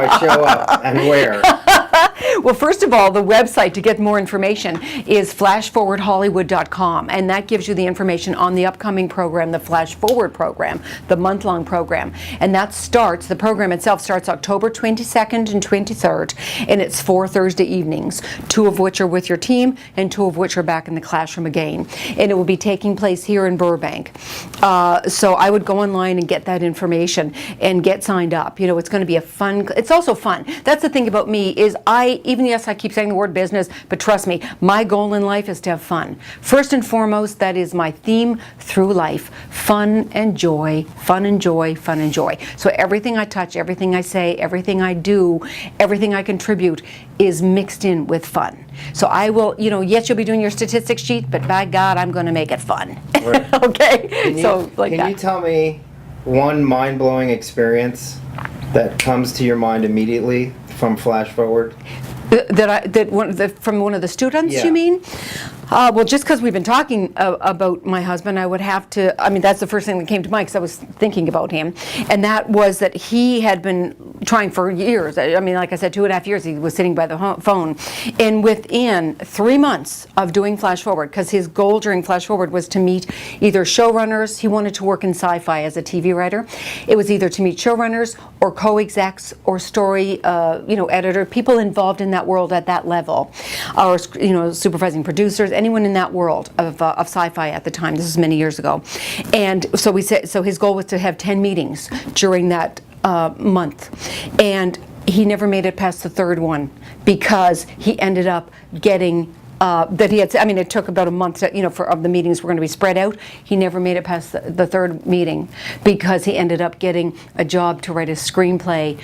I show up and where? Well, first of all, the website to get more information is flashforwardhollywood.com, and that gives you the information on the upcoming program, the Flash Forward program, the month-long program. And the program itself starts October 22nd and 23rd, and it's 4 Thursday evenings, 2 of which are with your team and 2 of which are back in the classroom again. And it will be taking place here in Burbank. So I would go online and get that information and get signed up. You know, it's going to be it's also fun. That's the thing about me is yes, I keep saying the word business, but trust me, my goal in life is to have fun. First and foremost, that is my theme through life. Fun and joy, fun and joy, fun and joy. So everything I touch, everything I say, everything I do, everything I contribute is mixed in with fun. So I will, yes, you'll be doing your statistics sheet, but by God, I'm going to make it fun. Right. Okay? Can you tell me one mind-blowing experience that comes to your mind immediately from Flash Forward? From one of the students, yeah. You mean? Well, just because we've been talking about my husband, I would have to, that's the first thing that came to mind because I was thinking about him. And that was that he had been trying for years. Like I said, 2.5 years he was sitting by the phone. And within 3 months of doing Flash Forward, because his goal during Flash Forward was to meet either showrunners, he wanted to work in sci-fi as a TV writer. It was either to meet showrunners or co-execs or story, editor, people involved in that world at that level, or, supervising producers, anyone in that world of sci-fi at the time. This was many years ago. And so his goal was to have 10 meetings during that month. And he never made it past the third one because he ended up getting it took about a month of the meetings were going to be spread out. He never made it past the third meeting because he ended up getting a job to write a screenplay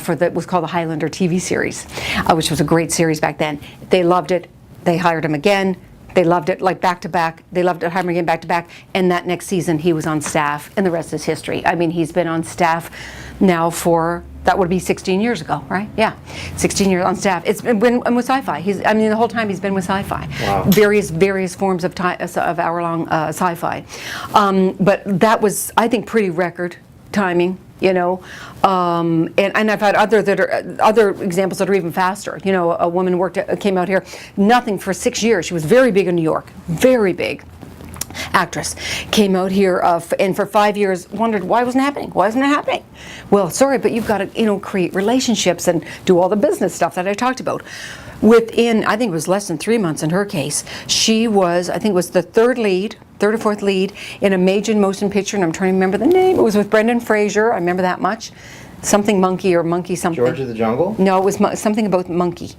for what was called the Highlander TV series, which was a great series back then. They loved it. They hired him again. They loved it like back to back. They loved it, hiring him again back to back. And that next season he was on staff, and the rest is history. He's been on staff now for, that would be 16 years ago, right? Yeah, 16 years on staff. It's been with Sci-Fi. The whole time he's been with Sci-Fi. Wow. Various forms of hour-long Sci-Fi. But that was, I think, pretty record timing. And I've had other examples that are even faster. A woman came out here, nothing for 6 years. She was very big in New York, very big actress. Came out here and for 5 years wondered why wasn't happening. Why isn't it happening? Well, sorry, but you've got to create relationships and do all the business stuff that I talked about. Within, I think it was less than 3 months in her case, she was, I think it was the third or fourth lead in a major motion picture, and I'm trying to remember the name. It was with Brendan Fraser. I remember that much. Something monkey or monkey something. George of the Jungle? No, it was something about monkey.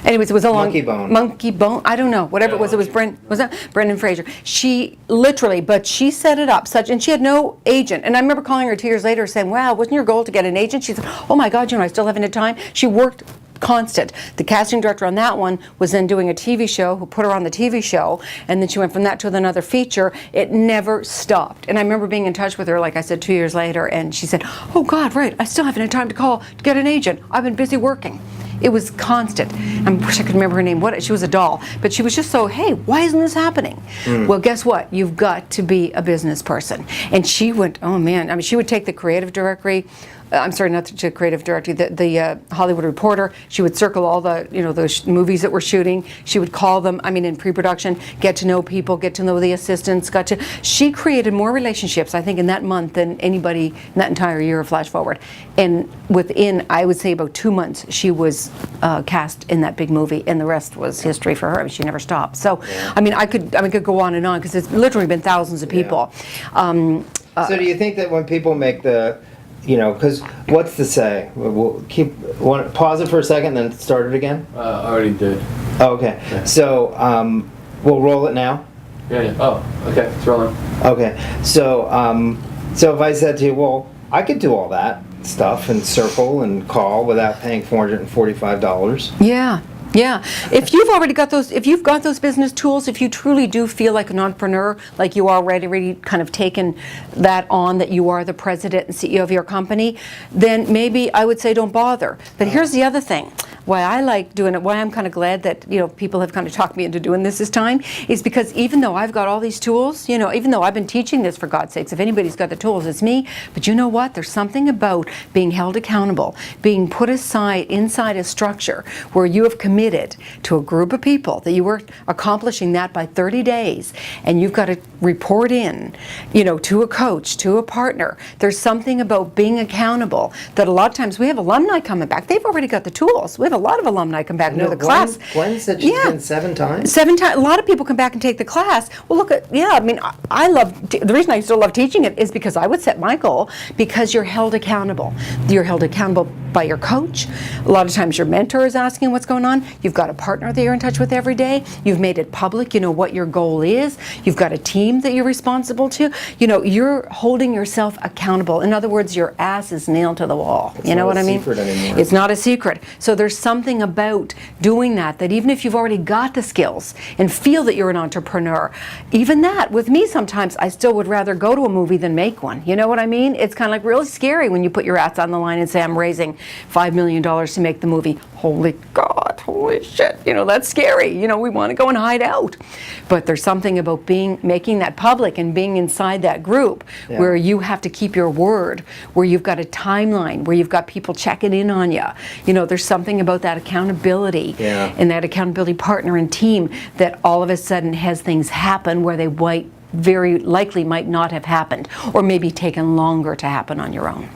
Anyways, it was a long... Monkey Bone. Monkey Bone. I don't know. Whatever it was that Brendan Fraser. She literally, but she set it up and she had no agent. And I remember calling her 2 years later saying, wow, wasn't your goal to get an agent? She said, oh my God, I still haven't had time. She worked constant. The casting director on that one was then doing a TV show, who put her on the TV show, and then she went from that to another feature. It never stopped. And I remember being in touch with her, like I said, 2 years later, and she said, oh God, right, I still haven't had time to call to get an agent. I've been busy working. It was constant. I wish I could remember her name. She was a doll. But she was just so, hey, why isn't this happening? Well, guess what? You've got to be a business person. And she went, oh man, she would take the creative directory, not the creative director, the Hollywood Reporter. She would circle all the, the movies that we're shooting. She would call them, in pre-production, get to know people, get to know the assistants, she created more relationships, I think, in that month than anybody in that entire year of Flash Forward. And within, I would say, about 2 months, she was cast in that big movie, and the rest was history for her. She never stopped. So, I could go on and on, because it's literally been thousands of people. Yeah. So do you think that when people make because what's to say? We'll pause it for a second, then start it again? Already did. Oh, okay. Yeah. So we'll roll it now? Yeah. Oh, okay. It's rolling. Okay. So if I said to you, well, I could do all that stuff and circle and call without paying $445. Yeah. Yeah, if you've got those business tools, if you truly do feel like an entrepreneur, like you are already kind of taken that on, that you are the president and CEO of your company, then maybe I would say don't bother. But here's the other thing. why I like doing it, why I'm kind of glad that, people have kind of talked me into doing this time, is because even though I've got all these tools, even though I've been teaching this, for God's sakes, if anybody's got the tools, it's me. But you know what? There's something about being held accountable, being put aside inside a structure where you have committed to a group of people that you were accomplishing that by 30 days, and you've got to report in, to a coach, to a partner. There's something about being accountable that a lot of times we have alumni coming back. They've already got the tools. We have a lot of alumni come back and do the class. Gwen said she's been 7 times? 7 times. A lot of people come back and take the class. Well, look at, I love, the reason I still love teaching it is because I would set my goal, because you're held accountable. You're held accountable by your coach. A lot of times your mentor is asking what's going on. You've got a partner that you're in touch with every day. You've made it public, what your goal is. You've got a team that you're responsible to. You're holding yourself accountable. In other words, your ass is nailed to the wall. You know what I mean? It's not a secret anymore. It's not a secret. So there's something about doing that even if you've already got the skills and feel that you're an entrepreneur, even that, with me sometimes, I still would rather go to a movie than make one. You know what I mean? It's kind of like really scary when you put your ass on the line and say, I'm raising $5 million to make the movie. Holy God, holy shit. That's scary. We want to go and hide out. But there's something about making that public and being inside that group where you have to keep your word, where you've got a timeline, where you've got people checking in on you. There's something about that accountability and that accountability partner and team that all of a sudden has things happen where they very likely might not have happened, or maybe taken longer to happen on your own.